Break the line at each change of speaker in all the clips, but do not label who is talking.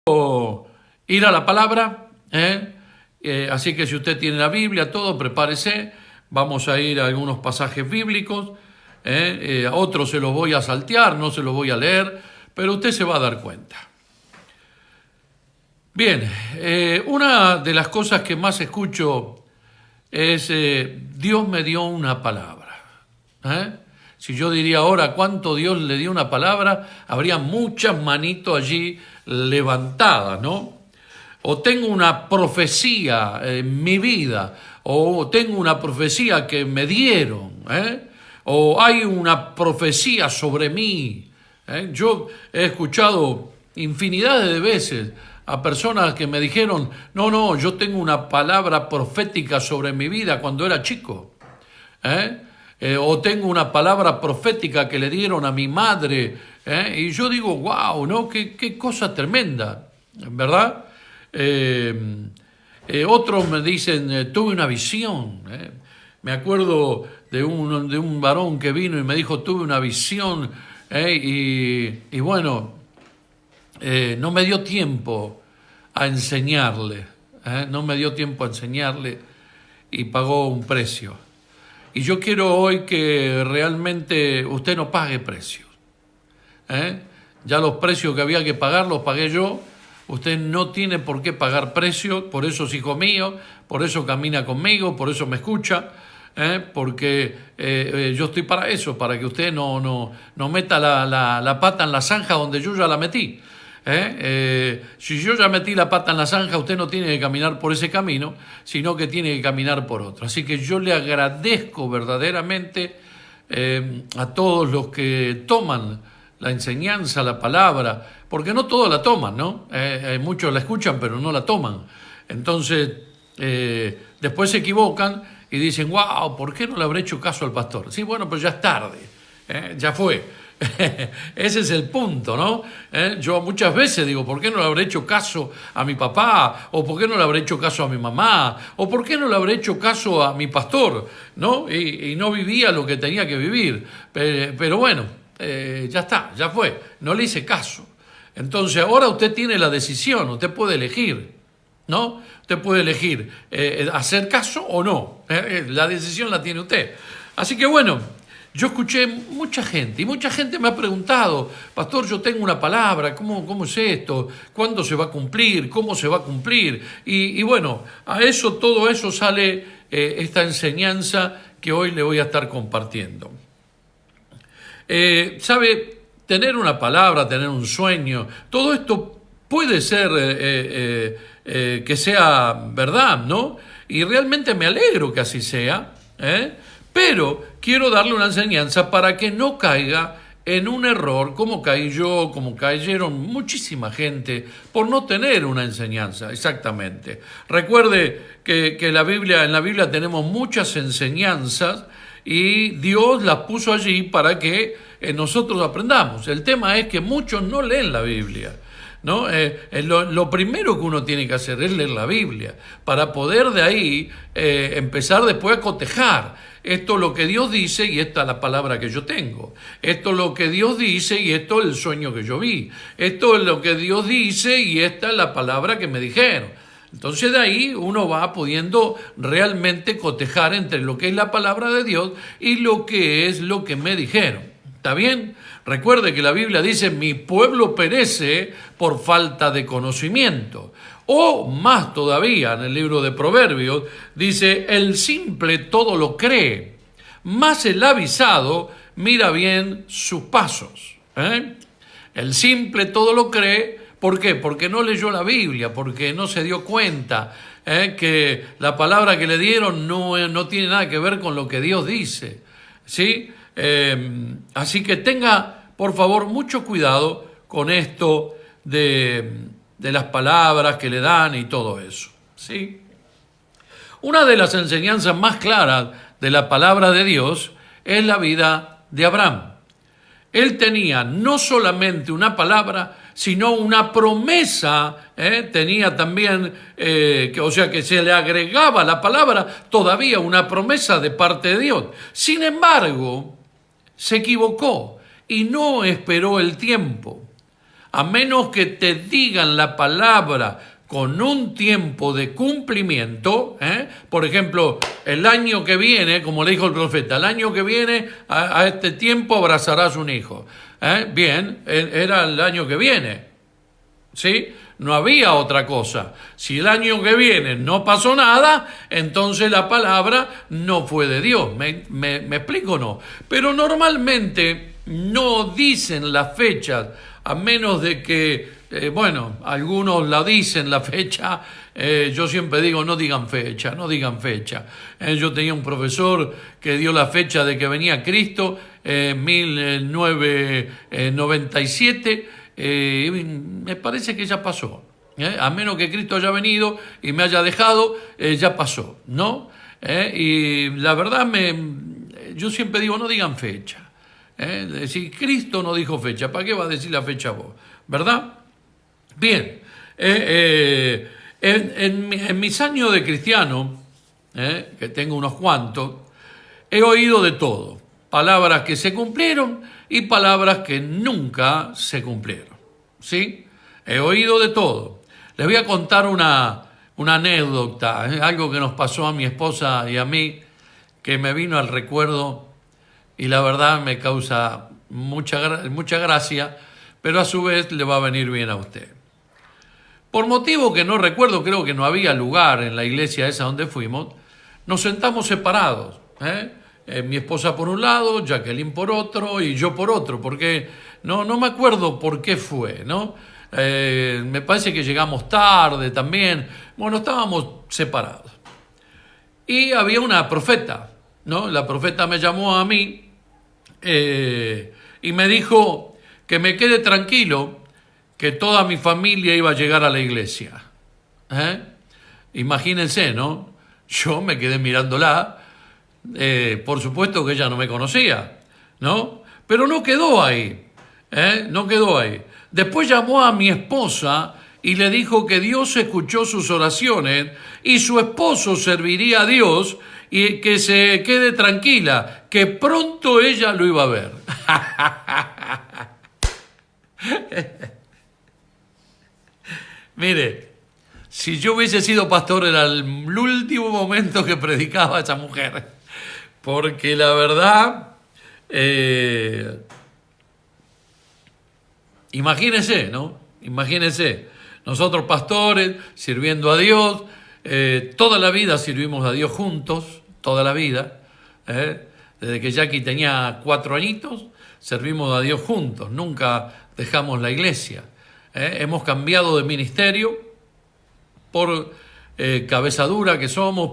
Ir a la palabra, así que si usted tiene la Biblia, todo, prepárese, vamos a ir a algunos pasajes bíblicos, a otros se los voy a saltear, no se los voy a leer, pero usted se va a dar cuenta. Bien, una de las cosas que más escucho es, Dios me dio una palabra. Si yo diría ahora cuánto Dios le dio una palabra, habría muchas manitos allí levantadas, ¿no? O tengo una profecía en mi vida, o tengo una profecía que me dieron, o hay una profecía sobre mí. Yo he escuchado infinidad de veces a personas que me dijeron, no, yo tengo una palabra profética sobre mi vida cuando era chico, o tengo una palabra profética que le dieron a mi madre, y yo digo, wow, ¿no? Qué cosa tremenda, ¿verdad? Otros me dicen, tuve una visión. Me acuerdo de un varón que vino y me dijo, tuve una visión, y bueno, no me dio tiempo a enseñarle, no me dio tiempo a enseñarle y pagó un precio. Y yo quiero hoy que realmente usted no pague precios. Ya los precios que había que pagar los pagué yo. Usted no tiene por qué pagar precios, por eso es hijo mío, por eso camina conmigo, por eso me escucha, porque yo estoy para eso, para que usted no meta la pata en la zanja donde yo ya la metí. Si yo ya metí la pata en la zanja, usted no tiene que caminar por ese camino, sino que tiene que caminar por otro. Así que yo le agradezco verdaderamente a todos los que toman la enseñanza, la palabra, porque no todos la toman, ¿no? Muchos la escuchan, pero no la toman. Entonces, después se equivocan y dicen, wow, ¿por qué no le habré hecho caso al pastor? Sí, bueno, pues ya es tarde, ya fue. Ese es el punto, ¿no? Yo muchas veces digo, ¿por qué no le habré hecho caso a mi papá? ¿O por qué no le habré hecho caso a mi mamá? ¿O por qué no le habré hecho caso a mi pastor? ¿No? Y no vivía lo que tenía que vivir. Pero bueno, ya está, ya fue. No le hice caso. Entonces ahora usted tiene la decisión, usted puede elegir, ¿no? Usted puede elegir hacer caso o no. La decisión la tiene usted. Así que bueno, yo escuché mucha gente y mucha gente me ha preguntado, pastor, yo tengo una palabra, ¿cómo es esto? ¿Cuándo se va a cumplir? ¿Cómo se va a cumplir? Y bueno, todo eso sale esta enseñanza que hoy le voy a estar compartiendo. ¿Sabe? Tener una palabra, tener un sueño, todo esto puede ser que sea verdad, ¿no? Y realmente me alegro que así sea, pero quiero darle una enseñanza para que no caiga en un error como caí yo, como cayeron muchísima gente por no tener una enseñanza, exactamente. Recuerde que en la Biblia tenemos muchas enseñanzas y Dios las puso allí para que nosotros aprendamos. El tema es que muchos no leen la Biblia, ¿no? Lo primero que uno tiene que hacer es leer la Biblia para poder de ahí empezar después a cotejar. Esto es lo que Dios dice y esta es la palabra que yo tengo. Esto es lo que Dios dice y esto es el sueño que yo vi. Esto es lo que Dios dice y esta es la palabra que me dijeron. Entonces de ahí uno va pudiendo realmente cotejar entre lo que es la palabra de Dios y lo que es lo que me dijeron. ¿Está bien? Recuerde que la Biblia dice, mi pueblo perece por falta de conocimiento. O más todavía, en el libro de Proverbios, dice, el simple todo lo cree, mas el avisado mira bien sus pasos. El simple todo lo cree, ¿por qué? Porque no leyó la Biblia, porque no se dio cuenta que la palabra que le dieron no tiene nada que ver con lo que Dios dice, ¿sí? Así que tenga, por favor, mucho cuidado con esto de las palabras que le dan y todo eso, ¿sí? Una de las enseñanzas más claras de la palabra de Dios es la vida de Abraham. Él tenía no solamente una palabra, sino una promesa, tenía también, o sea que se le agregaba a la palabra todavía una promesa de parte de Dios. Sin embargo, se equivocó y no esperó el tiempo. a menos que te digan la palabra con un tiempo de cumplimiento, por ejemplo, el año que viene, como le dijo el profeta, el año que viene a este tiempo abrazarás un hijo. Bien, era el año que viene, ¿sí? No había otra cosa. Si el año que viene no pasó nada, entonces la palabra no fue de Dios. ¿Me explico o no? Pero normalmente no dicen las fechas, a menos de que, algunos la dicen la fecha. Yo siempre digo, no digan fecha, no digan fecha. Yo tenía un profesor que dio la fecha de que venía Cristo en 1997. Me parece que ya pasó, a menos que Cristo haya venido y me haya dejado, ya pasó, ¿no? Y la verdad, yo siempre digo, no digan fecha. Si Cristo no dijo fecha, ¿para qué va a decir la fecha vos? ¿Verdad? Bien, en mis años de cristiano, que tengo unos cuantos, he oído de todo. Palabras que se cumplieron y palabras que nunca se cumplieron, ¿sí? He oído de todo. Les voy a contar una anécdota, algo que nos pasó a mi esposa y a mí, que me vino al recuerdo y la verdad me causa mucha gracia, pero a su vez le va a venir bien a usted. Por motivo que no recuerdo, creo que no había lugar en la iglesia esa donde fuimos, nos sentamos separados, mi esposa por un lado, Jacqueline por otro y yo por otro, porque no me acuerdo por qué fue, ¿no? Me parece que llegamos tarde también, estábamos separados. Y había una profeta, ¿no? La profeta me llamó a mí y me dijo que me quede tranquilo, que toda mi familia iba a llegar a la iglesia. Imagínense, ¿no? Yo me quedé mirándola. Por supuesto que ella no me conocía, ¿no? Pero no quedó ahí, no quedó ahí. Después llamó a mi esposa y le dijo que Dios escuchó sus oraciones y su esposo serviría a Dios y que se quede tranquila, que pronto ella lo iba a ver. Mire, si yo hubiese sido pastor era el último momento que predicaba a esa mujer. Porque la verdad, imagínense, ¿no? Imagínense, nosotros pastores sirviendo a Dios, toda la vida servimos a Dios juntos, toda la vida, desde que Jackie tenía 4 añitos, servimos a Dios juntos, nunca dejamos la iglesia. Hemos cambiado de ministerio por cabeza dura que somos,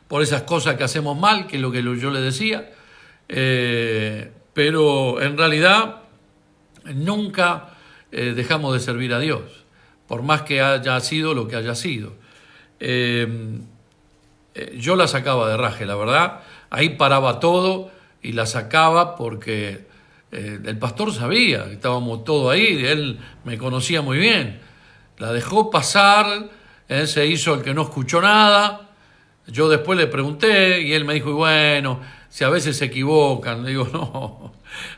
por esas cosas que hacemos mal, que es lo que yo le decía, pero en realidad nunca dejamos de servir a Dios, por más que haya sido lo que haya sido. Yo la sacaba de raje, la verdad, ahí paraba todo y la sacaba porque el pastor sabía que estábamos todos ahí, él me conocía muy bien, la dejó pasar, se hizo el que no escuchó nada. Yo después le pregunté y él me dijo, bueno, si a veces se equivocan. Le digo, no,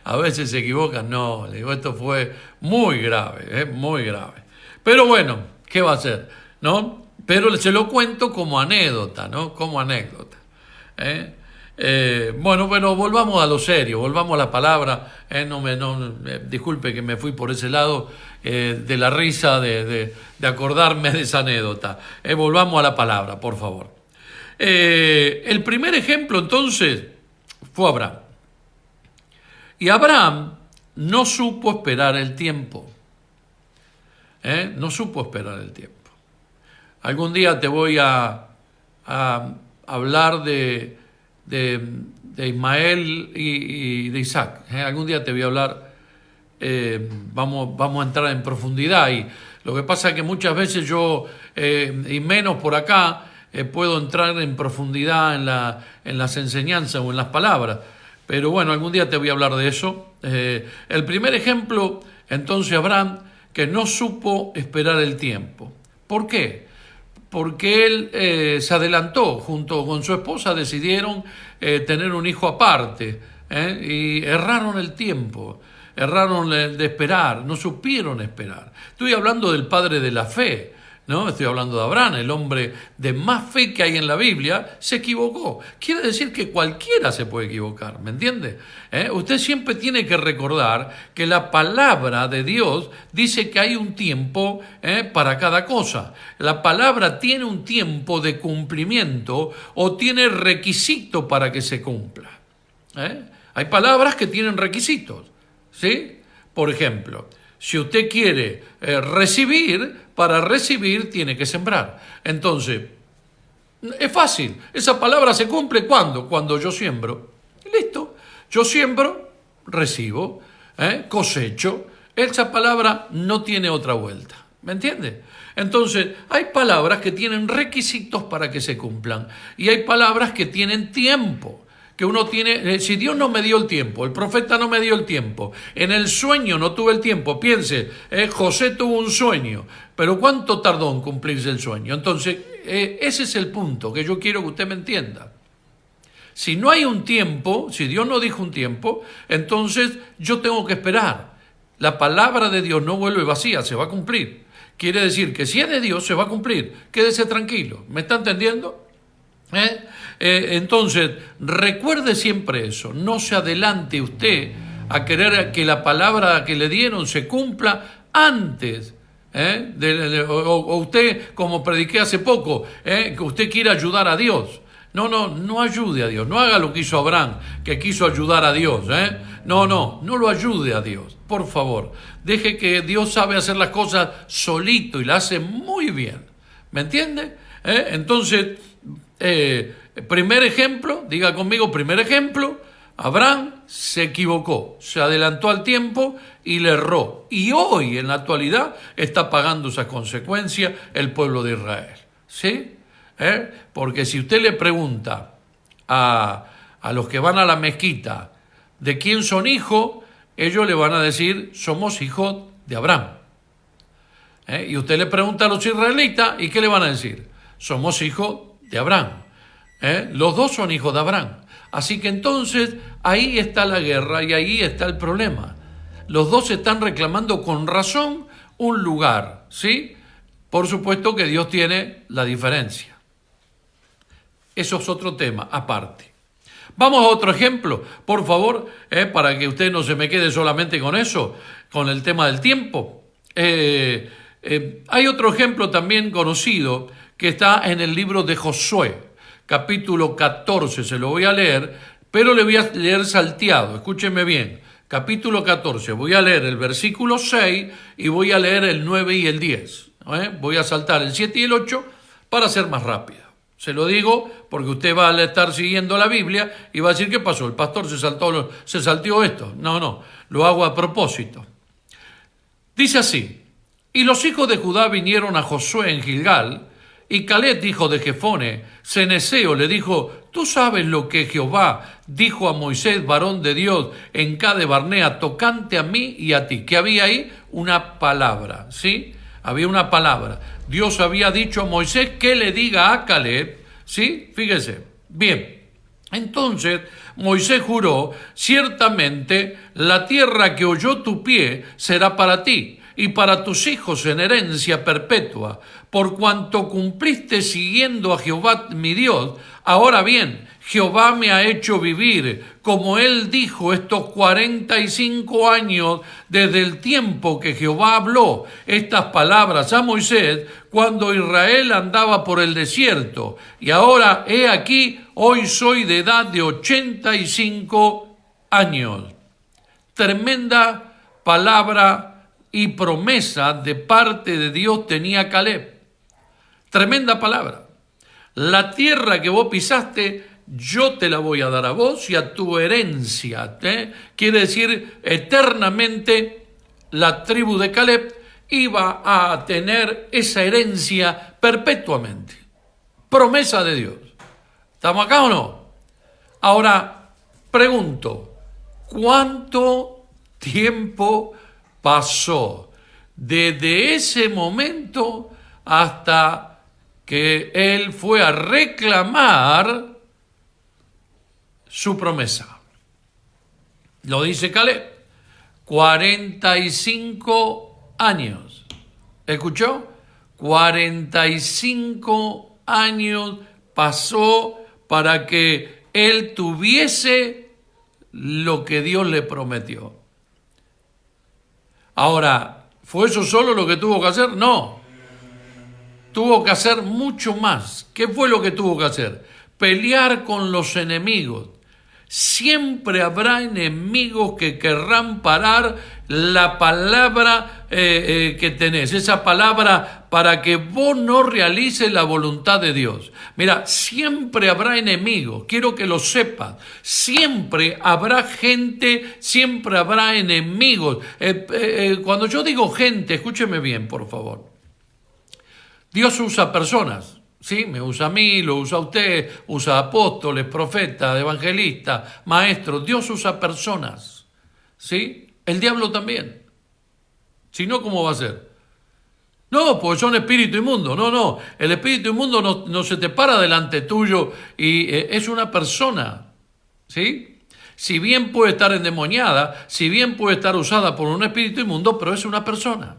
a veces se equivocan, no. Le digo, esto fue muy grave, muy grave. Pero bueno, ¿qué va a hacer? ¿No? Pero se lo cuento como anécdota, ¿no? Como anécdota. Bueno, volvamos a lo serio, volvamos a la palabra. Disculpe que me fui por ese lado de la risa, de acordarme de esa anécdota. Volvamos a la palabra, por favor. El primer ejemplo entonces fue Abraham. Y Abraham no supo esperar el tiempo. No supo esperar el tiempo. Algún día te voy a hablar de Ismael y de Isaac. Algún día te voy a hablar, vamos a entrar en profundidad. Y lo que pasa es que muchas veces yo, y menos por acá, puedo entrar en profundidad en las enseñanzas o en las palabras. Pero bueno, algún día te voy a hablar de eso. El primer ejemplo, entonces, Abraham, que no supo esperar el tiempo. ¿Por qué? Porque él se adelantó, junto con su esposa decidieron tener un hijo aparte, y erraron el tiempo. erraron de esperar, no supieron esperar. Estoy hablando del padre de la fe, ¿no? Estoy hablando de Abraham, el hombre de más fe que hay en la Biblia, se equivocó. Quiere decir que cualquiera se puede equivocar, ¿me entiende? Usted siempre tiene que recordar que la palabra de Dios dice que hay un tiempo para cada cosa. La palabra tiene un tiempo de cumplimiento o tiene requisito para que se cumpla. Hay palabras que tienen requisitos, ¿sí? Por ejemplo, si usted quiere recibir, para recibir tiene que sembrar. Entonces, es fácil. Esa palabra se cumple ¿cuándo? Cuando yo siembro. Listo. Yo siembro, recibo, cosecho. Esa palabra no tiene otra vuelta. ¿Me entiende? Entonces, hay palabras que tienen requisitos para que se cumplan. Y hay palabras que tienen tiempo. Que uno tiene, si Dios no me dio el tiempo, el profeta no me dio el tiempo, en el sueño no tuve el tiempo, piense, José tuvo un sueño, pero ¿cuánto tardó en cumplirse el sueño? Entonces, ese es el punto que yo quiero que usted me entienda. Si no hay un tiempo, si Dios no dijo un tiempo, entonces yo tengo que esperar. La palabra de Dios no vuelve vacía, se va a cumplir. Quiere decir que si es de Dios, se va a cumplir. Quédese tranquilo, ¿me está entendiendo? Entonces, recuerde siempre eso, no se adelante usted a querer que la palabra que le dieron se cumpla antes, o usted, como prediqué hace poco, que usted quiere ayudar a Dios. No ayude a Dios, no haga lo que hizo Abraham, que quiso ayudar a Dios, no lo ayude a Dios, por favor, deje que Dios sabe hacer las cosas solito y las hace muy bien, ¿me entiende? Entonces, primer ejemplo, diga conmigo, primer ejemplo, Abraham se equivocó, se adelantó al tiempo y le erró. Y hoy, en la actualidad, está pagando esas consecuencias el pueblo de Israel. ¿Sí? Porque si usted le pregunta a los que van a la mezquita de quién son hijos, ellos le van a decir, somos hijos de Abraham. Y usted le pregunta a los israelitas, ¿y qué le van a decir? Somos hijos de Abraham. Los dos son hijos de Abraham. Así que entonces ahí está la guerra y ahí está el problema. Los dos están reclamando con razón un lugar, ¿sí? Por supuesto que Dios tiene la diferencia. Eso es otro tema aparte. Vamos a otro ejemplo, por favor, para que usted no se me quede solamente con eso, con el tema del tiempo. Hay otro ejemplo también conocido que está en el libro de Josué, capítulo 14, se lo voy a leer, pero le voy a leer salteado, escúcheme bien, capítulo 14, voy a leer el versículo 6 y voy a leer el 9 y el 10, voy a saltar el 7 y el 8 para ser más rápido. Se lo digo porque usted va a estar siguiendo la Biblia y va a decir, ¿qué pasó? ¿El pastor se salteó esto? No, lo hago a propósito. Dice así, y los hijos de Judá vinieron a Josué en Gilgal, y Caleb, hijo de Jefone, ceneseo, le dijo, ¿tú sabes lo que Jehová dijo a Moisés, varón de Dios, en Cades Barnea, tocante a mí y a ti? ¿Qué había ahí? Una palabra, ¿sí? Había una palabra. Dios había dicho a Moisés que le diga a Caleb, ¿sí? Fíjese, bien. Entonces Moisés juró, ciertamente la tierra que oyó tu pie será para ti y para tus hijos en herencia perpetua, por cuanto cumpliste siguiendo a Jehová mi Dios. Ahora bien, Jehová me ha hecho vivir, como él dijo, estos 45 años desde el tiempo que Jehová habló estas palabras a Moisés, cuando Israel andaba por el desierto. Y ahora, he aquí, hoy soy de edad de 85 años. Tremenda palabra y promesa de parte de Dios tenía Caleb. Tremenda palabra. La tierra que vos pisaste, yo te la voy a dar a vos y a tu herencia. Quiere decir, eternamente la tribu de Caleb iba a tener esa herencia perpetuamente. Promesa de Dios. ¿Estamos acá o no? Ahora, pregunto, ¿cuánto tiempo pasó desde ese momento hasta que él fue a reclamar su promesa? Lo dice Caleb. 45 años. ¿Escuchó? 45 años pasó para que él tuviese lo que Dios le prometió. Ahora, ¿fue eso solo lo que tuvo que hacer? No. Tuvo que hacer mucho más. ¿Qué fue lo que tuvo que hacer? Pelear con los enemigos. Siempre habrá enemigos que querrán parar la palabra que tenés, esa palabra para que vos no realices la voluntad de Dios. Mira, siempre habrá enemigos, quiero que lo sepas, siempre habrá gente, siempre habrá enemigos. Cuando yo digo gente, escúcheme bien, por favor. Dios usa personas. Sí, me usa a mí, lo usa a usted, usa apóstoles, profetas, evangelistas, maestros. Dios usa personas, ¿sí? El diablo también. Si no, ¿cómo va a ser? No, porque son espíritu inmundo. No. El espíritu inmundo no se te para delante tuyo y es una persona, ¿sí? Si bien puede estar endemoniada, si bien puede estar usada por un espíritu inmundo, pero es una persona.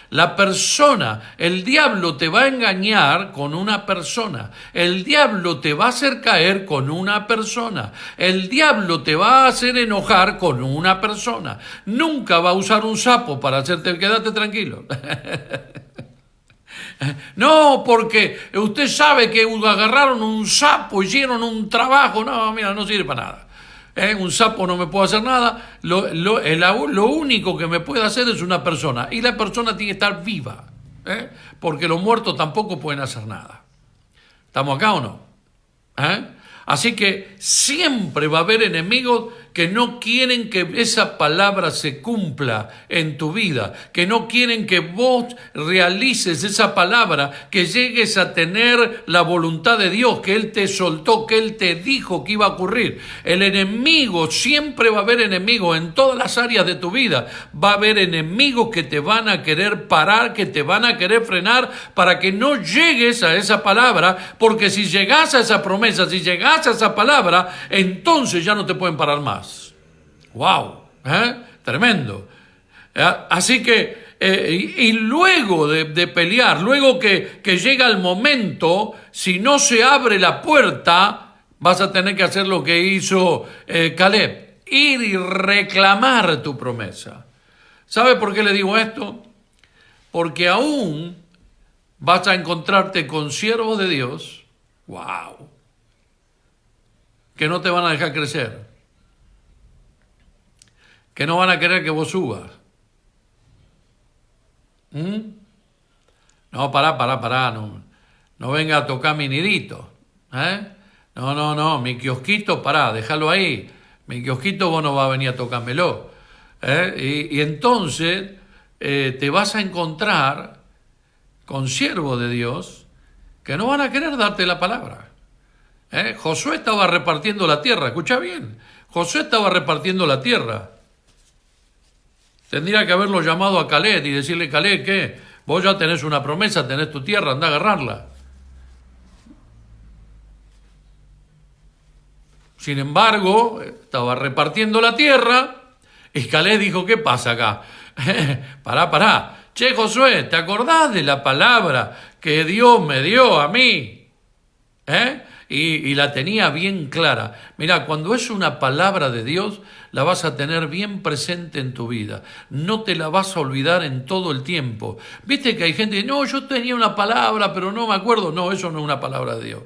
La persona, el diablo te va a engañar con una persona, el diablo te va a hacer caer con una persona, el diablo te va a hacer enojar con una persona. Nunca va a usar un sapo para hacerte, quédate tranquilo. No, porque usted sabe que agarraron un sapo, hicieron un trabajo, no, mira, no sirve para nada. Un sapo no me puede hacer nada, lo único que me puede hacer es una persona, y la persona tiene que estar viva, porque los muertos tampoco pueden hacer nada. ¿Estamos acá o no? Así que siempre va a haber enemigos que no quieren que esa palabra se cumpla en tu vida, que no quieren que vos realices esa palabra, que llegues a tener la voluntad de Dios, que Él te soltó, que Él te dijo que iba a ocurrir. El enemigo, siempre va a haber enemigos en todas las áreas de tu vida. Va a haber enemigos que te van a querer parar, que te van a querer frenar para que no llegues a esa palabra, porque si llegas a esa promesa, si llegas a esa palabra, entonces ya no te pueden parar más. ¡Wow! Tremendo. Así que, y luego de pelear, luego que llega el momento, si no se abre la puerta, vas a tener que hacer lo que hizo Caleb, ir y reclamar tu promesa. ¿Sabe por qué le digo esto? Porque aún vas a encontrarte con siervos de Dios, ¡wow!, que no te van a dejar crecer, que no van a querer que vos subas. No, pará, no venga a tocar mi nidito. No, mi kiosquito, pará, déjalo ahí. Mi kiosquito vos no vas a venir a tocármelo. Y entonces te vas a encontrar con siervos de Dios que no van a querer darte la palabra. Josué estaba repartiendo la tierra, escucha bien, Josué estaba repartiendo la tierra. Tendría que haberlo llamado a Caleb y decirle: Caleb, ¿qué? Vos ya tenés una promesa, tenés tu tierra, anda a agarrarla. Sin embargo, estaba repartiendo la tierra y Caleb dijo: ¿qué pasa acá? Pará. Che, Josué, ¿te acordás de la palabra que Dios me dio a mí? Y la tenía bien clara. Mira, cuando es una palabra de Dios, la vas a tener bien presente en tu vida. No te la vas a olvidar en todo el tiempo. Viste que hay gente que dice: no, yo tenía una palabra, pero no me acuerdo. No, eso no es una palabra de Dios.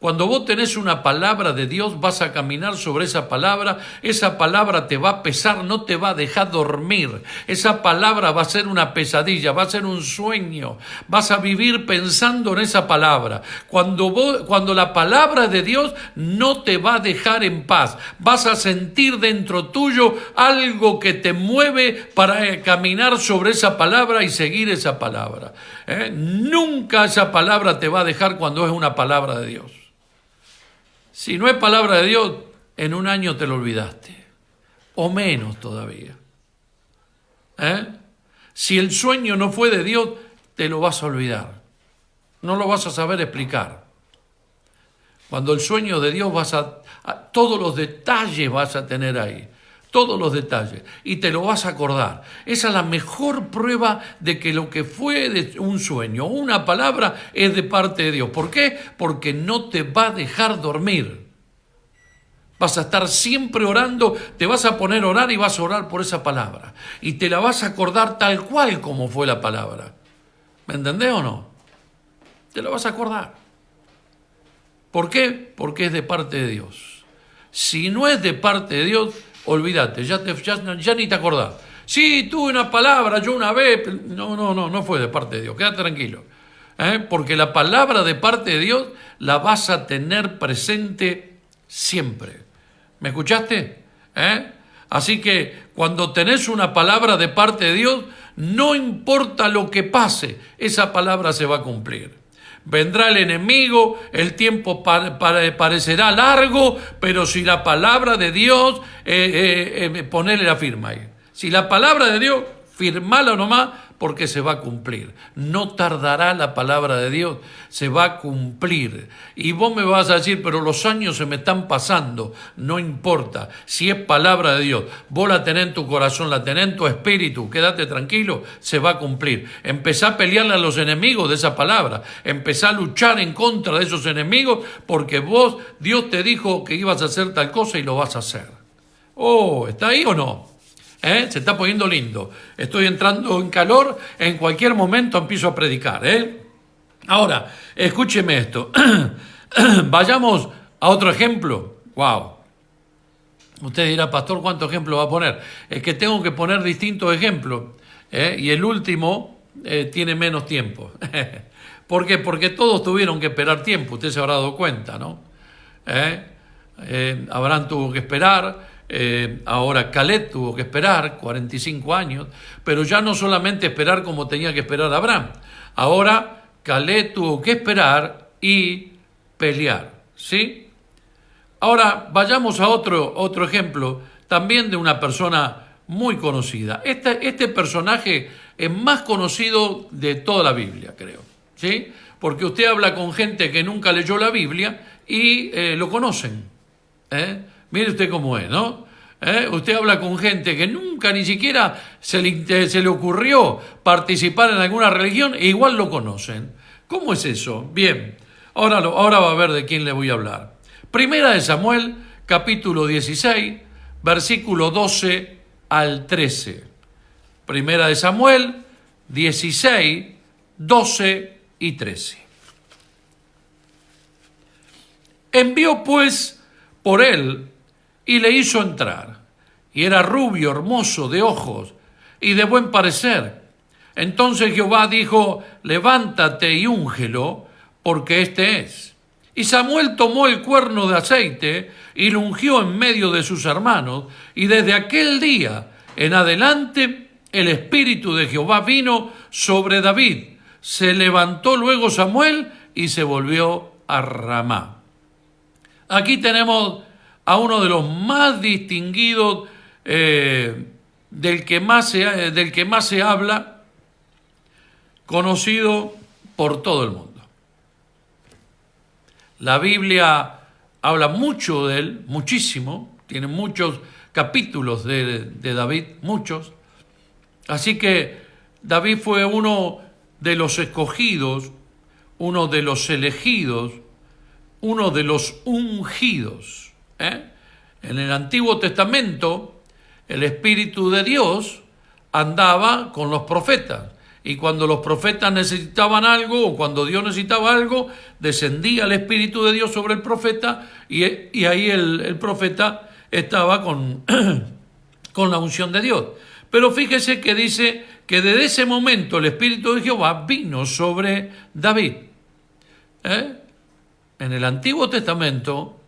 Cuando vos tenés una palabra de Dios, vas a caminar sobre esa palabra te va a pesar, no te va a dejar dormir. Esa palabra va a ser una pesadilla, va a ser un sueño, vas a vivir pensando en esa palabra. Cuando la palabra de Dios no te va a dejar en paz, vas a sentir dentro tuyo algo que te mueve para caminar sobre esa palabra y seguir esa palabra. Nunca esa palabra te va a dejar cuando es una palabra de Dios. Si no es palabra de Dios, en un año te lo olvidaste, o menos todavía. Si el sueño no fue de Dios, te lo vas a olvidar. No lo vas a saber explicar. Cuando el sueño de Dios todos los detalles vas a tener ahí. todos los detalles, y te lo vas a acordar. Esa es la mejor prueba de que lo que fue de un sueño, una palabra, es de parte de Dios. ¿Por qué? Porque no te va a dejar dormir. Vas a estar siempre orando, te vas a poner a orar y vas a orar por esa palabra. Y te la vas a acordar tal cual como fue la palabra. ¿Me entendés o no? Te la vas a acordar. ¿Por qué? Porque es de parte de Dios. Si no es de parte de Dios, olvídate, ya ni te acordás. Sí, tuve una palabra, yo una vez. No fue de parte de Dios, quédate tranquilo. Porque la palabra de parte de Dios la vas a tener presente siempre. ¿Me escuchaste? Así que cuando tenés una palabra de parte de Dios, no importa lo que pase, esa palabra se va a cumplir. Vendrá el enemigo, el tiempo parecerá largo, pero si la palabra de Dios, ponele la firma ahí. Si la palabra de Dios, firmala nomás, porque se va a cumplir. No tardará la palabra de Dios, se va a cumplir. Y vos me vas a decir, pero los años se me están pasando. No importa, si es palabra de Dios, vos la tenés en tu corazón, la tenés en tu espíritu, quédate tranquilo, se va a cumplir. Empezá a pelearle a los enemigos de esa palabra, empezá a luchar en contra de esos enemigos, porque Dios te dijo que ibas a hacer tal cosa y lo vas a hacer. Oh, ¿está ahí o no? Se está poniendo lindo. Estoy entrando en calor, en cualquier momento empiezo a predicar. Ahora, escúcheme esto. Vayamos a otro ejemplo. Wow. Usted dirá, pastor, ¿cuántos ejemplos va a poner? Es que tengo que poner distintos ejemplos. Y el último tiene menos tiempo. ¿Por qué? Porque todos tuvieron que esperar tiempo. Usted se habrá dado cuenta, ¿no? Abraham tuvo que esperar. Ahora Caleb tuvo que esperar 45 años, pero ya no solamente esperar como tenía que esperar Abraham. Ahora Caleb tuvo que esperar y pelear, ¿sí? Ahora vayamos a otro ejemplo, también de una persona muy conocida. Este personaje es más conocido de toda la Biblia, creo, ¿sí? Porque usted habla con gente que nunca leyó la Biblia y lo conocen, Mire usted cómo es, ¿no? Usted habla con gente que nunca ni siquiera se le ocurrió participar en alguna religión e igual lo conocen. ¿Cómo es eso? Bien, ahora va a ver de quién le voy a hablar. Primera de Samuel, capítulo 16, versículo 12 al 13. Primera de Samuel, 16, 12 y 13. Envió pues por él y le hizo entrar, y era rubio, hermoso de ojos y de buen parecer. Entonces Jehová dijo, levántate y úngelo, porque este es. Y Samuel tomó el cuerno de aceite y lo ungió en medio de sus hermanos, y desde aquel día en adelante el Espíritu de Jehová vino sobre David. Se levantó luego Samuel y se volvió a Ramá. Aquí tenemos a uno de los más distinguidos, del que más se habla, conocido por todo el mundo. La Biblia habla mucho de él, muchísimo, tiene muchos capítulos de David, muchos. Así que David fue uno de los escogidos, uno de los elegidos, uno de los ungidos. En el Antiguo Testamento, el Espíritu de Dios andaba con los profetas. Y cuando los profetas necesitaban algo, o cuando Dios necesitaba algo, descendía el Espíritu de Dios sobre el profeta, y ahí el profeta estaba con la unción de Dios. Pero fíjese que dice que desde ese momento el Espíritu de Jehová vino sobre David. En el Antiguo Testamento,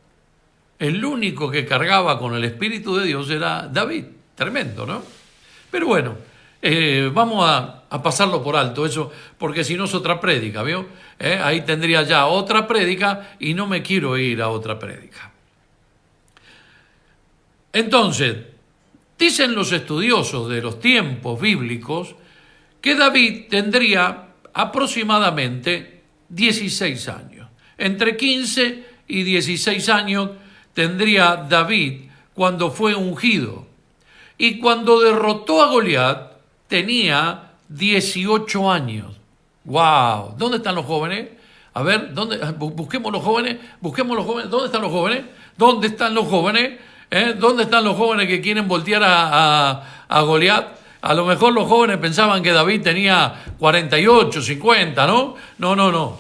el único que cargaba con el Espíritu de Dios era David. Tremendo, ¿no? Pero bueno, vamos a pasarlo por alto eso, porque si no es otra prédica, ¿vio? Ahí tendría ya otra prédica y no me quiero ir a otra prédica. Entonces, dicen los estudiosos de los tiempos bíblicos que David tendría aproximadamente 16 años. Entre 15 y 16 años tendría David cuando fue ungido. Y cuando derrotó a Goliat, tenía 18 años. ¡Wow! ¿Dónde están los jóvenes? A ver, busquemos los jóvenes, ¿Dónde están los jóvenes? ¿Dónde están los jóvenes? ¿Dónde están los jóvenes que quieren voltear a Goliat? A lo mejor los jóvenes pensaban que David tenía 48, 50, ¿no? No.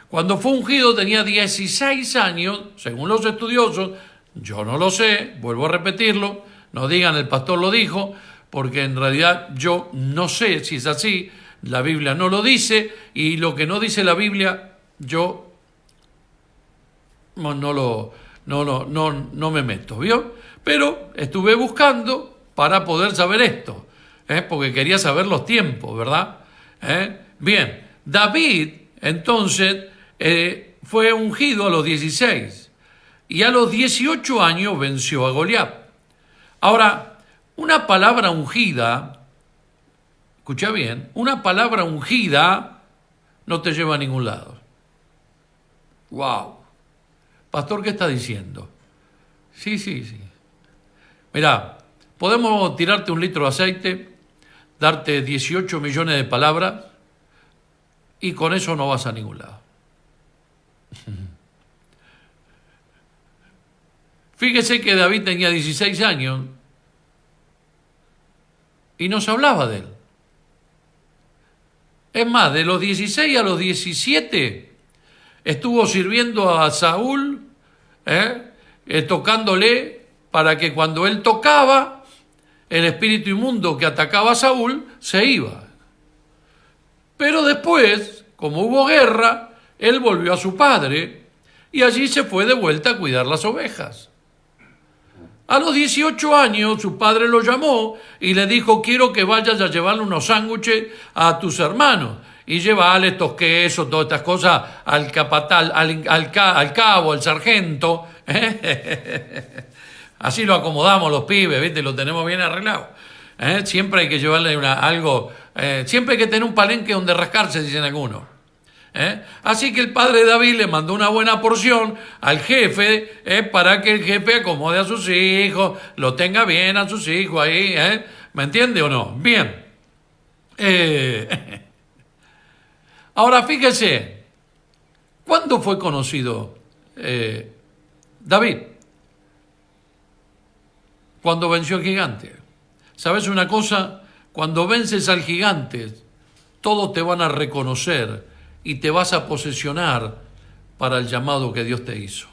Cuando fue ungido tenía 16 años, según los estudiosos. Yo no lo sé, vuelvo a repetirlo, no digan el pastor lo dijo, porque en realidad yo no sé si es así, la Biblia no lo dice, y lo que no dice la Biblia, yo no me meto, ¿vio? Pero estuve buscando para poder saber esto, porque quería saber los tiempos, ¿verdad? Bien, David entonces fue ungido a los 16 y a los 18 años venció a Goliat. Ahora, una palabra ungida, escucha bien, una palabra ungida no te lleva a ningún lado. ¡Wow! Pastor, ¿qué está diciendo? Sí. Mirá, podemos tirarte un litro de aceite, darte 18 millones de palabras y con eso no vas a ningún lado. Fíjese que David tenía 16 años y no se hablaba de él. Es más, de los 16 a los 17 estuvo sirviendo a Saúl, tocándole para que cuando él tocaba, el espíritu inmundo que atacaba a Saúl se iba. Pero después, como hubo guerra, él volvió a su padre y allí se fue de vuelta a cuidar las ovejas. A los 18 años su padre lo llamó y le dijo: quiero que vayas a llevarle unos sándwiches a tus hermanos y llevarle estos quesos, todas estas cosas al capataz, al cabo, al sargento. Así lo acomodamos los pibes, ¿viste? Lo tenemos bien arreglado. Siempre hay que llevarle algo, siempre hay que tener un palenque donde rascarse, dicen algunos. Así que el padre de David le mandó una buena porción al jefe, para que el jefe acomode a sus hijos, lo tenga bien a sus hijos ahí, ¿me entiende o no? Bien. Ahora fíjese, ¿cuándo fue conocido David? Cuando venció al gigante. ¿Sabes una cosa? Cuando vences al gigante, todos te van a reconocer y te vas a posesionar para el llamado que Dios te hizo.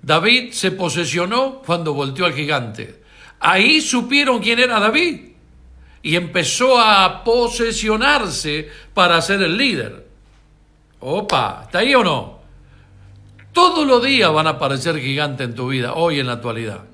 David se posesionó cuando volteó al gigante. Ahí supieron quién era David y empezó a posesionarse para ser el líder. Opa, ¿está ahí o no? Todos los días van a aparecer gigantes en tu vida, hoy en la actualidad.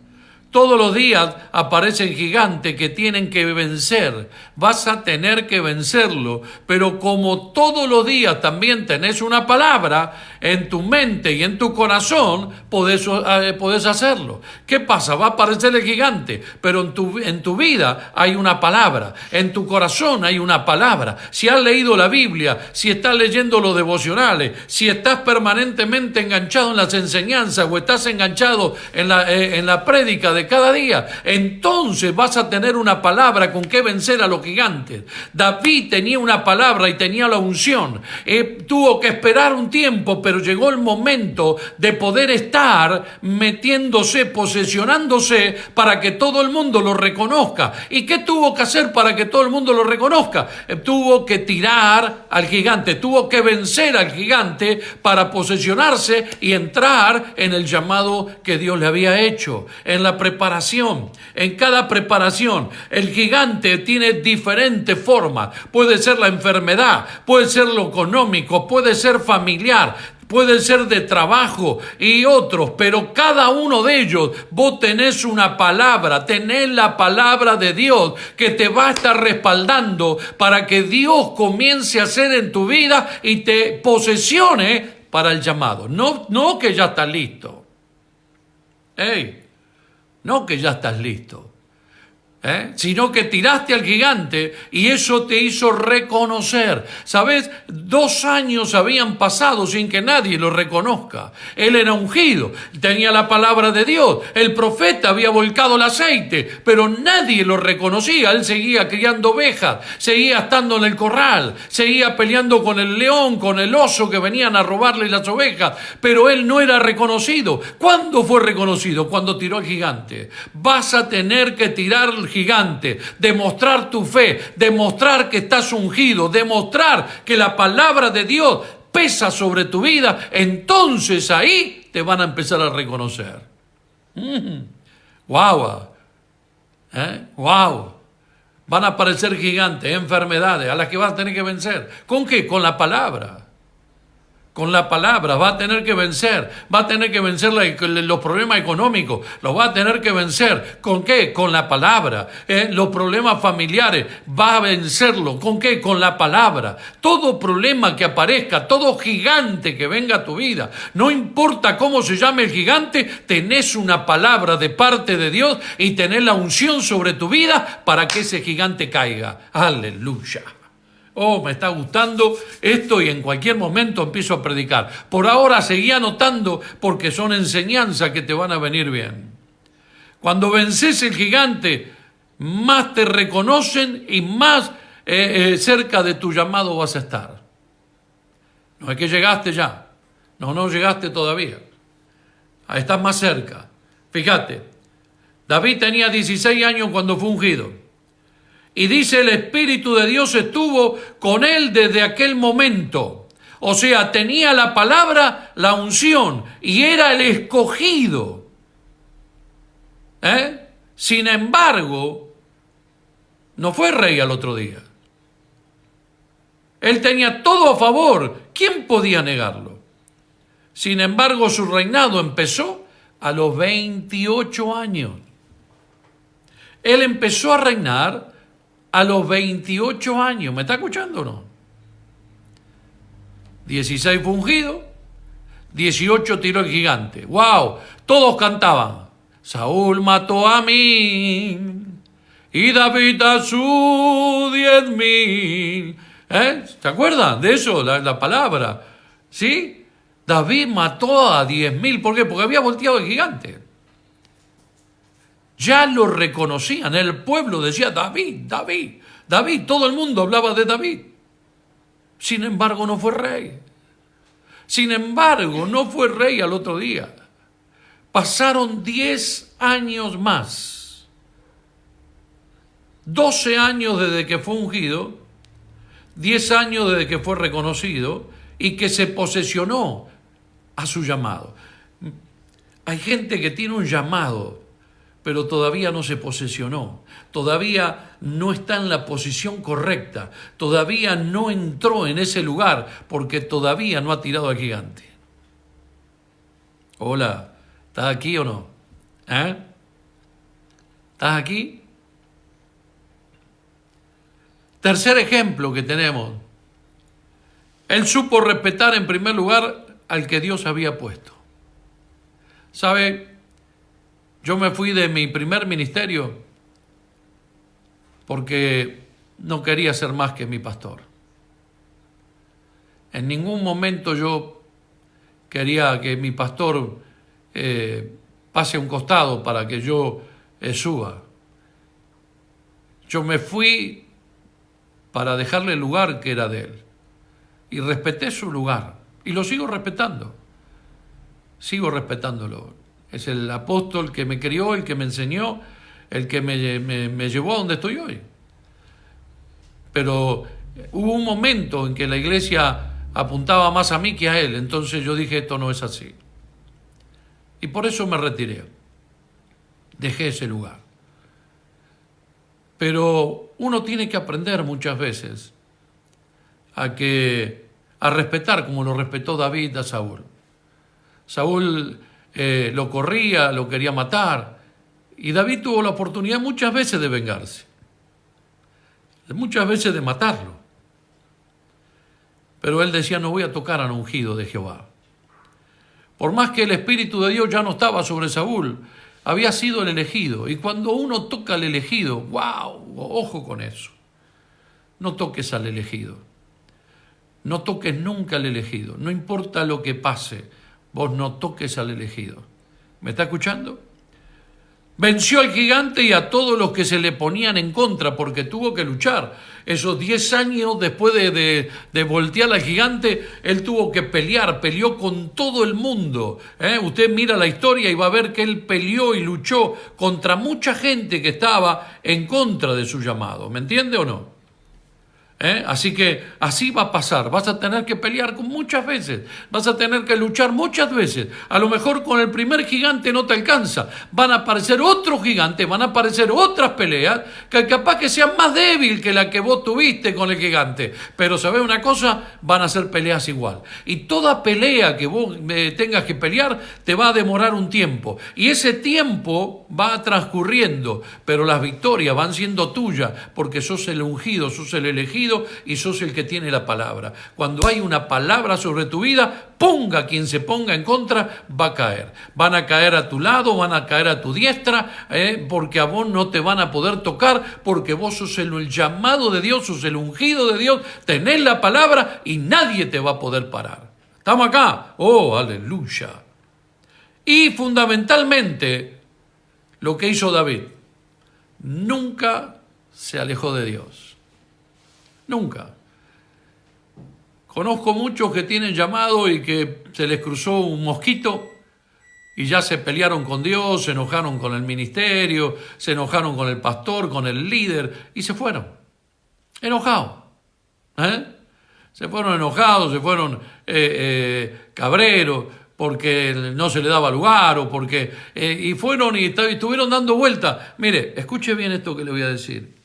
Todos los días aparecen gigantes que tienen que vencer. Vas a tener que vencerlo. Pero como todos los días también tenés una palabra en tu mente y en tu corazón, podés hacerlo. ¿Qué pasa? Va a aparecer el gigante, pero en tu vida hay una palabra. En tu corazón hay una palabra. Si has leído la Biblia, si estás leyendo los devocionales, si estás permanentemente enganchado en las enseñanzas o estás enganchado en la prédica de cada día, entonces vas a tener una palabra con que vencer a los gigantes. David tenía una palabra y tenía la unción. Tuvo que esperar un tiempo, pero llegó el momento de poder estar metiéndose, posesionándose para que todo el mundo lo reconozca. ¿Y qué tuvo que hacer para que todo el mundo lo reconozca? Tuvo que tirar al gigante, tuvo que vencer al gigante para posesionarse y entrar en el llamado que Dios le había hecho. En la preparación, en cada preparación, el gigante tiene diferentes formas. Puede ser la enfermedad, puede ser lo económico, puede ser familiar, puede ser de trabajo y otros, pero cada uno de ellos vos tenés una palabra, tenés la palabra de Dios que te va a estar respaldando para que Dios comience a hacer en tu vida y te posesione para el llamado. No que ya estás listo. No que ya estás listo. sino que tiraste al gigante y eso te hizo reconocer. ¿Sabes? 2 años habían pasado sin que nadie lo reconozca. Él era ungido, tenía la palabra de Dios, el profeta había volcado el aceite, pero nadie lo reconocía. Él seguía criando ovejas, seguía estando en el corral, seguía peleando con el león, con el oso que venían a robarle las ovejas, pero él no era reconocido. ¿Cuándo fue reconocido? Cuando tiró al gigante. Vas a tener que tirar al gigante, demostrar tu fe, demostrar que estás ungido, demostrar que la palabra de Dios pesa sobre tu vida, entonces ahí te van a empezar a reconocer. Wow. Wow. Van a aparecer gigantes, enfermedades a las que vas a tener que vencer. ¿Con qué? Con la palabra. Con la palabra va a tener que vencer, va a tener que vencer los problemas económicos, los va a tener que vencer. ¿Con qué? Con la palabra. Los problemas familiares, va a vencerlo. ¿Con qué? Con la palabra. Todo problema que aparezca, todo gigante que venga a tu vida, no importa cómo se llame el gigante, tenés una palabra de parte de Dios y tenés la unción sobre tu vida para que ese gigante caiga. Aleluya. Oh, me está gustando esto y en cualquier momento empiezo a predicar. Por ahora seguí anotando porque son enseñanzas que te van a venir bien. Cuando vences el gigante, más te reconocen y más cerca de tu llamado vas a estar. No es que llegaste ya. No llegaste todavía. Estás más cerca. Fíjate, David tenía 16 años cuando fue ungido. Y dice, el Espíritu de Dios estuvo con él desde aquel momento. O sea, tenía la palabra, la unción, y era el escogido. Sin embargo, no fue rey al otro día. Él tenía todo a favor. ¿Quién podía negarlo? Sin embargo, su reinado empezó a los 28 años. Él empezó a reinar a los 28 años. ¿Me está escuchando o no? 16 fue ungido, 18 tiró el gigante. ¡Wow! Todos cantaban. Saúl mató a 1000 y David a sus 10,000. ¿Se acuerdan de eso? La palabra. ¿Sí? David mató a 10,000. ¿Por qué? Porque había volteado el gigante. Ya lo reconocían, el pueblo decía David, David, David, todo el mundo hablaba de David. Sin embargo, no fue rey. Sin embargo, no fue rey al otro día. Pasaron 10 años más. 12 años desde que fue ungido, 10 años desde que fue reconocido y que se posesionó a su llamado. Hay gente que tiene un llamado, pero todavía no se posesionó, todavía no está en la posición correcta, todavía no entró en ese lugar, porque todavía no ha tirado al gigante. Hola, ¿estás aquí o no? ¿Estás aquí? Tercer ejemplo que tenemos. Él supo respetar en primer lugar al que Dios había puesto. ¿Sabe? Yo me fui de mi primer ministerio porque no quería ser más que mi pastor. En ningún momento yo quería que mi pastor pase a un costado para que yo suba. Yo me fui para dejarle el lugar que era de él. Y respeté su lugar. Y lo sigo respetando. Sigo respetándolo. Es el apóstol que me crió, el que me enseñó, el que me llevó a donde estoy hoy. Pero hubo un momento en que la iglesia apuntaba más a mí que a él. Entonces yo dije, esto no es así. Y por eso me retiré. Dejé ese lugar. Pero uno tiene que aprender muchas veces a respetar como lo respetó David a Saúl. Saúl lo corría, lo quería matar, y David tuvo la oportunidad muchas veces de vengarse, muchas veces de matarlo. Pero él decía, no voy a tocar al ungido de Jehová. Por más que el Espíritu de Dios ya no estaba sobre Saúl, había sido el elegido. Y cuando uno toca al elegido, wow, ojo con eso. No toques al elegido. No toques nunca al elegido. No importa lo que pase, vos no toques al elegido. ¿Me está escuchando? Venció al gigante y a todos los que se le ponían en contra, porque tuvo que luchar. Esos 10 años después de voltear al gigante, él tuvo que pelear, peleó con todo el mundo. Usted mira la historia y va a ver que él peleó y luchó contra mucha gente que estaba en contra de su llamado. ¿Me entiende o no? Así que así va a pasar, vas a tener que pelear muchas veces, vas a tener que luchar muchas veces, a lo mejor con el primer gigante no te alcanza, van a aparecer otros gigantes, van a aparecer otras peleas que capaz que sean más débiles que la que vos tuviste con el gigante, pero ¿sabés una cosa? Van a ser peleas igual, y toda pelea que vos tengas que pelear te va a demorar un tiempo, y ese tiempo va transcurriendo, pero las victorias van siendo tuyas, porque sos el ungido, sos el elegido, y sos el que tiene la palabra. Cuando hay una palabra sobre tu vida, ponga quien se ponga en contra, va a caer. Van a caer a tu lado, van a caer a tu diestra, porque a vos no te van a poder tocar, porque vos sos el llamado de Dios, sos el ungido de Dios, tenés la palabra y nadie te va a poder parar. ¿Estamos acá? ¡Oh, aleluya! Y fundamentalmente, lo que hizo David, nunca se alejó de Dios. Nunca. Conozco muchos que tienen llamado y que se les cruzó un mosquito y ya se pelearon con Dios, se enojaron con el ministerio, se enojaron con el pastor, con el líder y se fueron. Enojados. Se fueron enojados, se fueron cabreros porque no se le daba lugar o porque... y fueron y estuvieron dando vueltas. Mire, escuche bien esto que le voy a decir.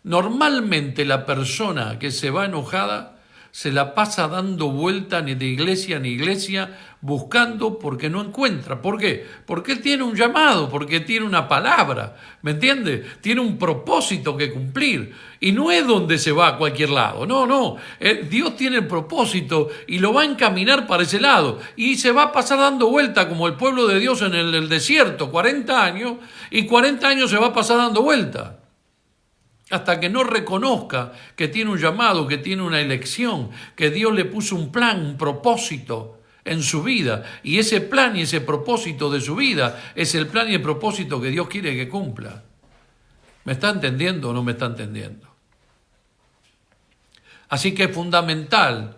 Normalmente la persona que se va enojada se la pasa dando vuelta ni de iglesia en iglesia buscando porque no encuentra. ¿Por qué? Porque él tiene un llamado, porque tiene una palabra, ¿me entiende? Tiene un propósito que cumplir y no es donde se va a cualquier lado, no. Dios tiene el propósito y lo va a encaminar para ese lado y se va a pasar dando vuelta como el pueblo de Dios en el desierto, 40 años, y 40 años se va a pasar dando vuelta. Hasta que no reconozca que tiene un llamado, que tiene una elección, que Dios le puso un plan, un propósito en su vida. Y ese plan y ese propósito de su vida es el plan y el propósito que Dios quiere que cumpla. ¿Me está entendiendo o no me está entendiendo? Así que es fundamental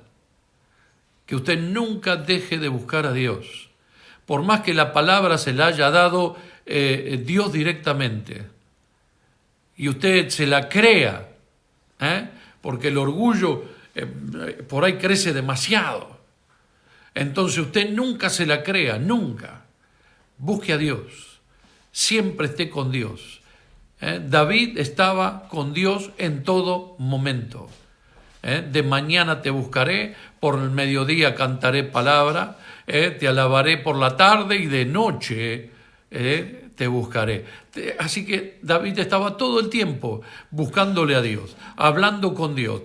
que usted nunca deje de buscar a Dios. Por más que la palabra se la haya dado Dios directamente. Y usted se la crea, porque el orgullo por ahí crece demasiado. Entonces usted nunca se la crea, nunca. Busque a Dios, siempre esté con Dios. David estaba con Dios en todo momento. De mañana te buscaré, por el mediodía cantaré palabra, te alabaré por la tarde y de noche te buscaré. Así que David estaba todo el tiempo buscándole a Dios, hablando con Dios,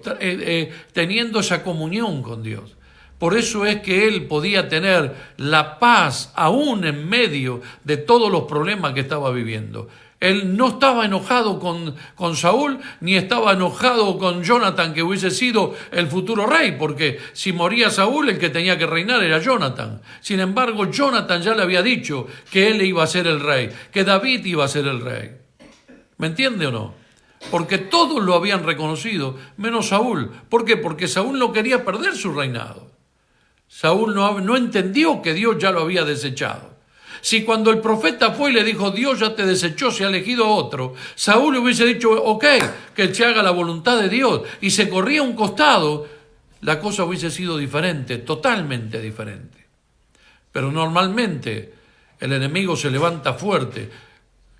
teniendo esa comunión con Dios. Por eso es que él podía tener la paz aún en medio de todos los problemas que estaba viviendo. Él no estaba enojado con Saúl, ni estaba enojado con Jonathan, que hubiese sido el futuro rey, porque si moría Saúl, el que tenía que reinar era Jonathan. Sin embargo, Jonathan ya le había dicho que él iba a ser el rey, que David iba a ser el rey. ¿Me entiende o no? Porque todos lo habían reconocido, menos Saúl. ¿Por qué? Porque Saúl no quería perder su reinado. Saúl no entendió que Dios ya lo había desechado. Si cuando el profeta fue y le dijo, Dios ya te desechó, se ha elegido a otro, Saúl le hubiese dicho, ok, que se haga la voluntad de Dios, y se corría a un costado, la cosa hubiese sido diferente, totalmente diferente. Pero normalmente el enemigo se levanta fuerte,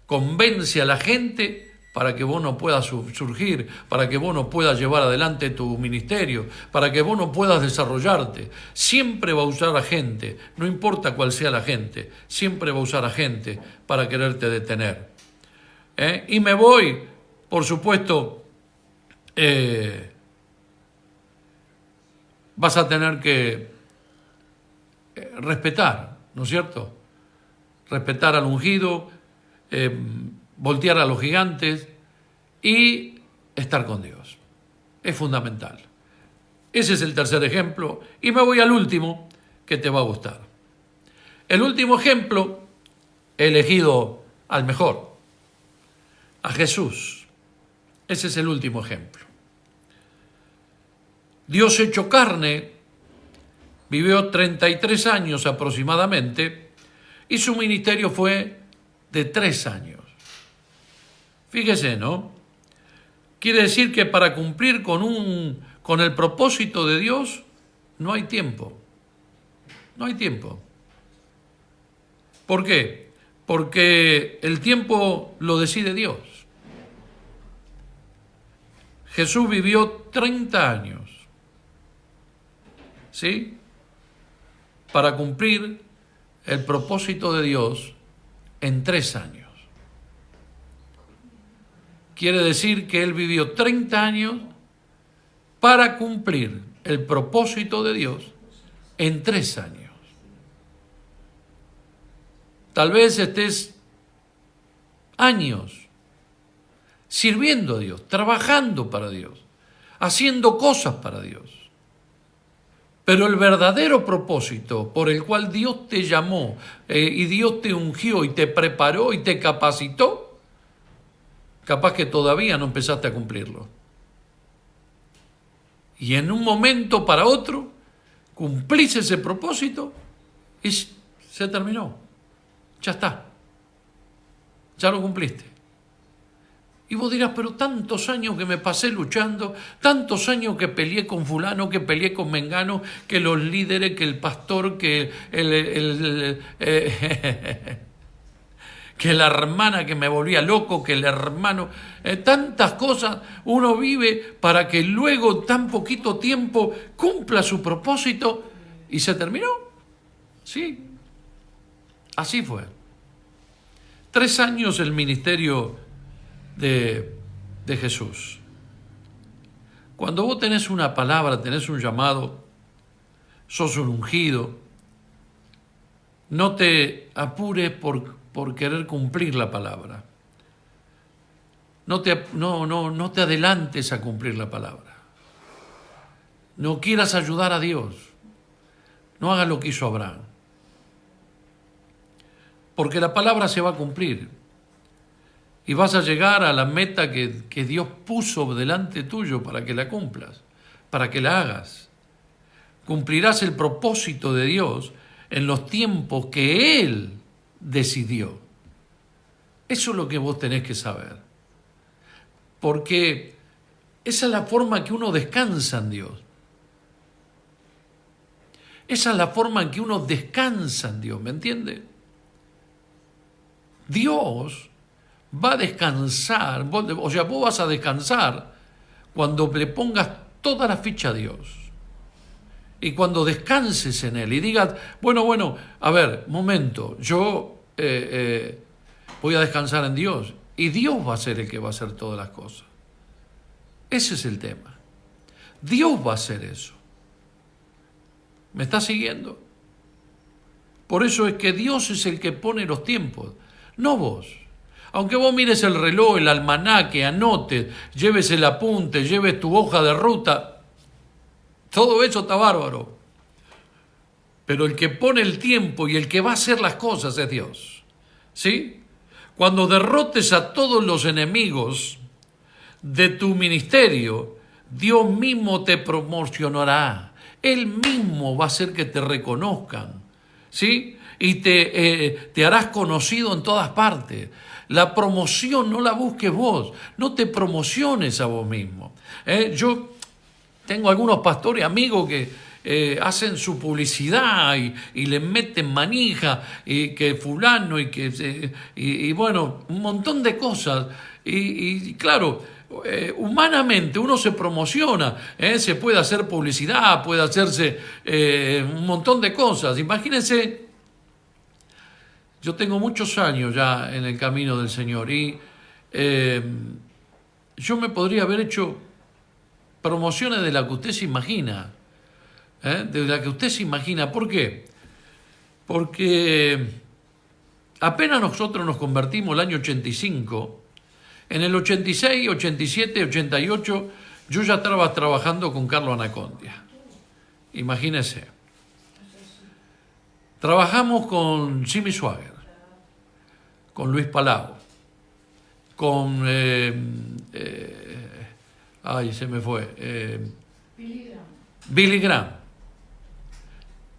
convence a la gente para que vos no puedas surgir, para que vos no puedas llevar adelante tu ministerio, para que vos no puedas desarrollarte. Siempre va a usar a gente, no importa cuál sea la gente, siempre va a usar a gente para quererte detener. Y me voy, por supuesto, vas a tener que respetar, ¿no es cierto? respetar al ungido, voltear a los gigantes y estar con Dios. Es fundamental. Ese es el tercer ejemplo. Y me voy al último, que te va a gustar. El último ejemplo, he elegido al mejor, a Jesús. Ese es el último ejemplo. Dios hecho carne, vivió 33 años aproximadamente, y su ministerio fue de 3 años. Fíjese, ¿no? Quiere decir que para cumplir con el propósito de Dios no hay tiempo. No hay tiempo. ¿Por qué? Porque el tiempo lo decide Dios. Jesús vivió 30 años, ¿sí?, para cumplir el propósito de Dios en 3 años. Quiere decir que Él vivió 30 años para cumplir el propósito de Dios en 3 años. Tal vez estés años sirviendo a Dios, trabajando para Dios, haciendo cosas para Dios. Pero el verdadero propósito por el cual Dios te llamó y Dios te ungió y te preparó y te capacitó, capaz que todavía no empezaste a cumplirlo. Y en un momento para otro, cumplís ese propósito y se terminó. Ya está. Ya lo cumpliste. Y vos dirás, pero tantos años que me pasé luchando, tantos años que peleé con fulano, que peleé con mengano, que los líderes, que el pastor, que que la hermana que me volvía loco, que el hermano, tantas cosas uno vive para que luego tan poquito tiempo cumpla su propósito y se terminó. Sí, así fue. 3 años el ministerio de Jesús. Cuando vos tenés una palabra, tenés un llamado, sos un ungido, no te apures por querer cumplir la palabra. No te adelantes a cumplir la palabra. No quieras ayudar a Dios. No hagas lo que hizo Abraham. Porque la palabra se va a cumplir. Y vas a llegar a la meta que Dios puso delante tuyo para que la cumplas, para que la hagas. Cumplirás el propósito de Dios en los tiempos que Él decidió. Eso es lo que vos tenés que saber. Porque esa es la forma que uno descansa en Dios. Esa es la forma en que uno descansa en Dios, ¿me entiende? Dios va a descansar, vos vas a descansar cuando le pongas toda la ficha a Dios. Y cuando descanses en Él y digas, bueno, a ver, momento, yo voy a descansar en Dios y Dios va a ser el que va a hacer todas las cosas. Ese es el tema. Dios va a hacer eso. ¿Me estás siguiendo? Por eso es que Dios es el que pone los tiempos, no vos. Aunque vos mires el reloj, el almanaque, anotes, lleves el apunte, lleves tu hoja de ruta, todo eso está bárbaro. Pero el que pone el tiempo y el que va a hacer las cosas es Dios. ¿Sí? Cuando derrotes a todos los enemigos de tu ministerio, Dios mismo te promocionará. Él mismo va a hacer que te reconozcan. ¿Sí? Y te harás conocido en todas partes. La promoción no la busques vos, no te promociones a vos mismo. Yo tengo algunos pastores amigos que hacen su publicidad y le meten manija, y que fulano, y bueno, un montón de cosas. Y claro, humanamente uno se promociona, se puede hacer publicidad, puede hacerse un montón de cosas. Imagínense. Yo tengo muchos años ya en el camino del Señor y yo me podría haber hecho promociones de la que usted se imagina, de la que usted se imagina. ¿Por qué? Porque Apenas nosotros nos convertimos el año 85, en el 86, 87, 88, yo ya estaba trabajando con Carlos Anacondia. Imagínense. Trabajamos con Jimmy Swaggart, con Luis Palau, con... ay, se me fue. Billy Graham.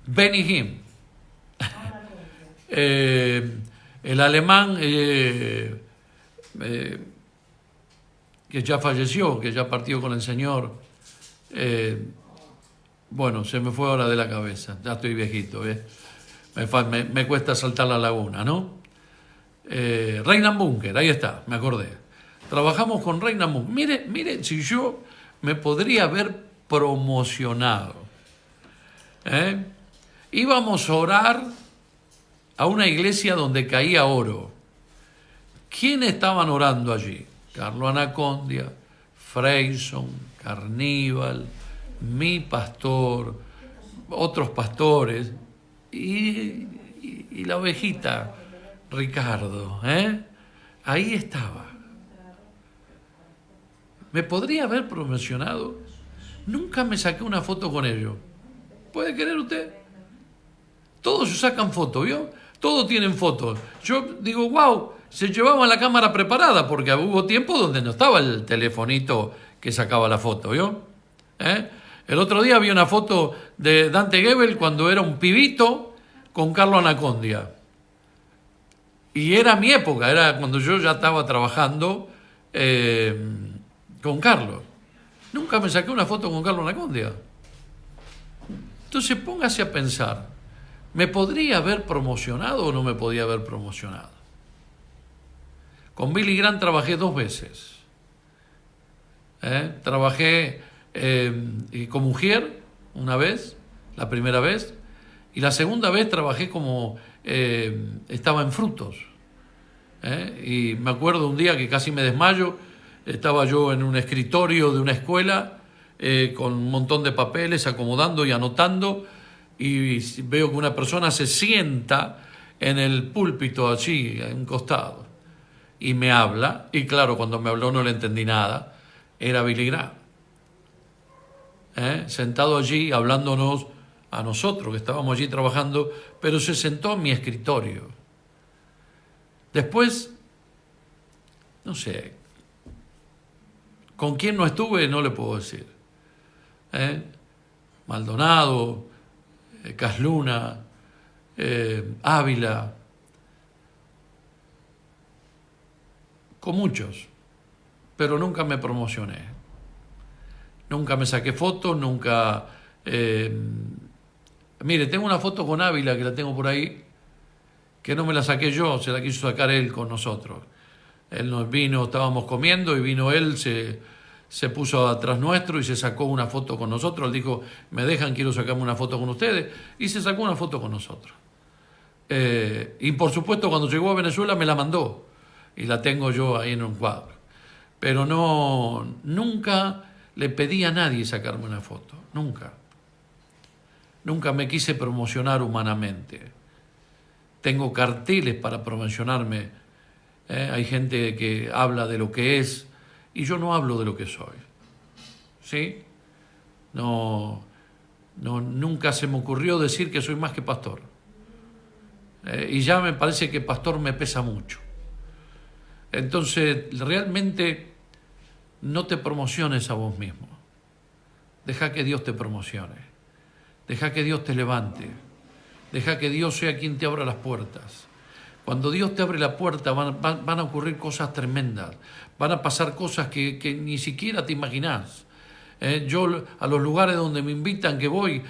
Benny Hill. El alemán que ya falleció, que ya partió con el Señor. Bueno, se me fue ahora de la cabeza. Ya estoy viejito, ¿ves? Me cuesta saltar la laguna, ¿no? Reinhard Bunker, ahí está, me acordé. Trabajamos con Reinhard Bunker. Mire, si yo me podría haber promocionado. Íbamos a orar a una iglesia donde caía oro. ¿Quiénes estaban orando allí? Carlos Anacondia, Freyson, Carníbal, mi pastor, otros pastores y la ovejita Ricardo. Ahí estaba. ¿Me podría haber promocionado? Nunca me saqué una foto con ellos. ¿Puede creer usted? Todos se sacan fotos, ¿vio? Todos tienen fotos. Yo digo, wow, se llevaban la cámara preparada, porque hubo tiempo donde no estaba el telefonito que sacaba la foto, ¿vio? El otro día vi una foto de Dante Gebel cuando era un pibito con Carlos Anacondia. Y era mi época, era cuando yo ya estaba trabajando con Carlos. Nunca me saqué una foto con Carlos Anacondia. Entonces póngase a pensar, ¿me podría haber promocionado o no me podía haber promocionado? Con Billy Graham trabajé 2 veces. Trabajé con mujer una vez, la primera vez, y la segunda vez trabajé como estaba en Frutos. Y me acuerdo un día que casi me desmayo, estaba yo en un escritorio de una escuela con un montón de papeles, acomodando y anotando, y veo que una persona se sienta en el púlpito allí, en un costado, y me habla, y claro, cuando me habló no le entendí nada, era Billy Graham, sentado allí, hablándonos a nosotros, que estábamos allí trabajando, pero se sentó en mi escritorio. Después, no sé, con quién no estuve no le puedo decir. Maldonado, Casluna, Ávila, con muchos, pero nunca me promocioné, nunca me saqué fotos, nunca... mire, tengo una foto con Ávila que la tengo por ahí, que no me la saqué yo, se la quiso sacar él con nosotros. Él nos vino, estábamos comiendo y vino él, se puso atrás nuestro y se sacó una foto con nosotros. Él dijo, me dejan, quiero sacarme una foto con ustedes. Y se sacó una foto con nosotros. Y por supuesto cuando llegó a Venezuela me la mandó. Y la tengo yo ahí en un cuadro. Pero nunca le pedí a nadie sacarme una foto. Nunca. Nunca me quise promocionar humanamente. Tengo carteles para promocionarme. Hay gente que habla de lo que es y yo no hablo de lo que soy. ¿Sí? Nunca se me ocurrió decir que soy más que pastor. Y ya me parece que pastor me pesa mucho. Entonces, realmente no te promociones a vos mismo. Deja que Dios te promocione. Deja que Dios te levante. Deja que Dios sea quien te abra las puertas. Cuando Dios te abre la puerta van a ocurrir cosas tremendas, van a pasar cosas que ni siquiera te imaginás. Yo a los lugares donde me invitan que voy,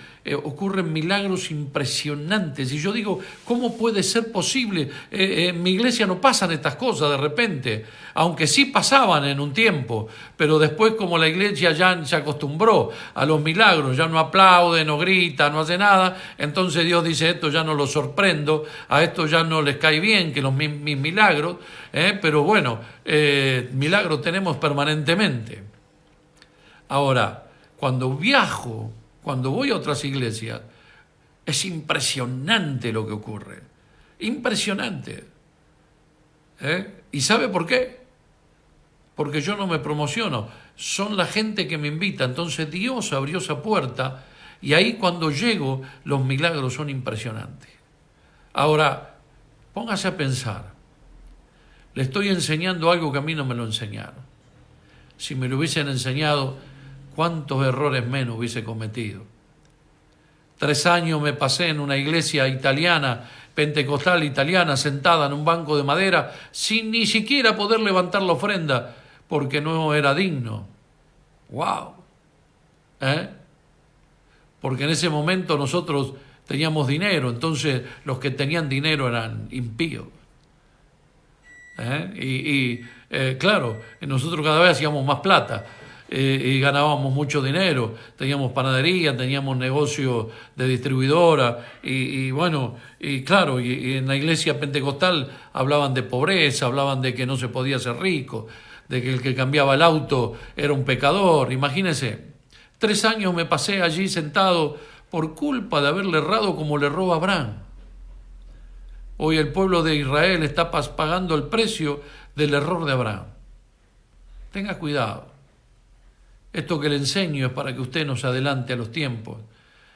ocurren milagros impresionantes y yo digo, ¿cómo puede ser posible? En mi iglesia no pasan estas cosas de repente, aunque sí pasaban en un tiempo, pero después como la iglesia ya se acostumbró a los milagros, ya no aplaude, no grita, no hace nada, entonces Dios dice, esto ya no lo sorprendo, a esto ya no les cae bien que mis milagros, pero bueno, milagros tenemos permanentemente. Ahora, cuando viajo, cuando voy a otras iglesias, es impresionante lo que ocurre. Impresionante. ¿Y sabe por qué? Porque yo no me promociono, son la gente que me invita. Entonces Dios abrió esa puerta y ahí cuando llego los milagros son impresionantes. Ahora, póngase a pensar, le estoy enseñando algo que a mí no me lo enseñaron. Si me lo hubiesen enseñado, ¿cuántos errores menos hubiese cometido? 3 años me pasé en una iglesia italiana, pentecostal italiana, sentada en un banco de madera, sin ni siquiera poder levantar la ofrenda, porque no era digno. ¡Wow! Porque en ese momento nosotros teníamos dinero, entonces los que tenían dinero eran impíos. Claro, nosotros cada vez hacíamos más plata y ganábamos mucho dinero, teníamos panadería, teníamos negocio de distribuidora y claro, y en la iglesia pentecostal hablaban de pobreza, hablaban de que no se podía ser rico, de que el que cambiaba el auto era un pecador. Imagínense, 3 años me pasé allí sentado por culpa de haberle errado como le erró a Abraham. Hoy el pueblo de Israel está pagando el precio del error de Abraham. Tenga cuidado. Esto que le enseño es para que usted nos adelante a los tiempos.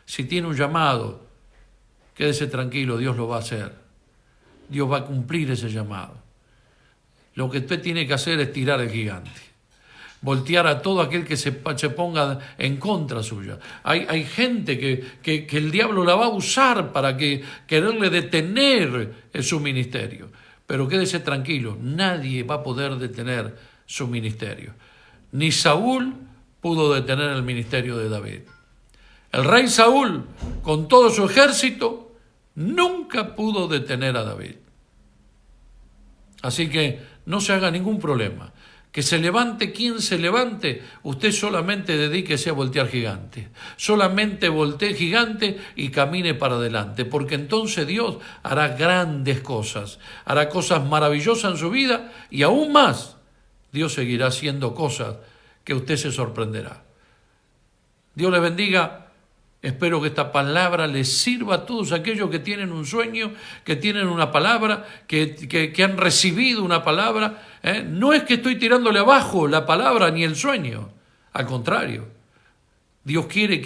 Si tiene un llamado, quédese tranquilo, Dios lo va a hacer. Dios va a cumplir ese llamado. Lo que usted tiene que hacer es tirar el gigante. Voltear a todo aquel que se ponga en contra suya. Hay gente que el diablo la va a usar para quererle detener en su ministerio. Pero quédese tranquilo, nadie va a poder detener su ministerio. Ni Saúl pudo detener el ministerio de David. El rey Saúl, con todo su ejército, nunca pudo detener a David. Así que no se haga ningún problema. Que se levante quien se levante, usted solamente dedíquese a voltear gigante. Solamente voltee gigante y camine para adelante, porque entonces Dios hará grandes cosas, hará cosas maravillosas en su vida y aún más, Dios seguirá haciendo cosas que usted se sorprenderá. Dios les bendiga. Espero que esta palabra les sirva a todos aquellos que tienen un sueño, que tienen una palabra, que han recibido una palabra. No es que estoy tirándole abajo la palabra ni el sueño. Al contrario, Dios quiera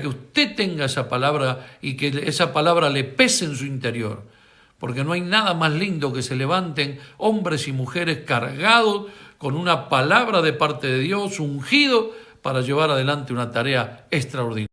que usted tenga esa palabra y que esa palabra le pese en su interior. Porque no hay nada más lindo que se levanten hombres y mujeres cargados con una palabra de parte de Dios, ungido para llevar adelante una tarea extraordinaria.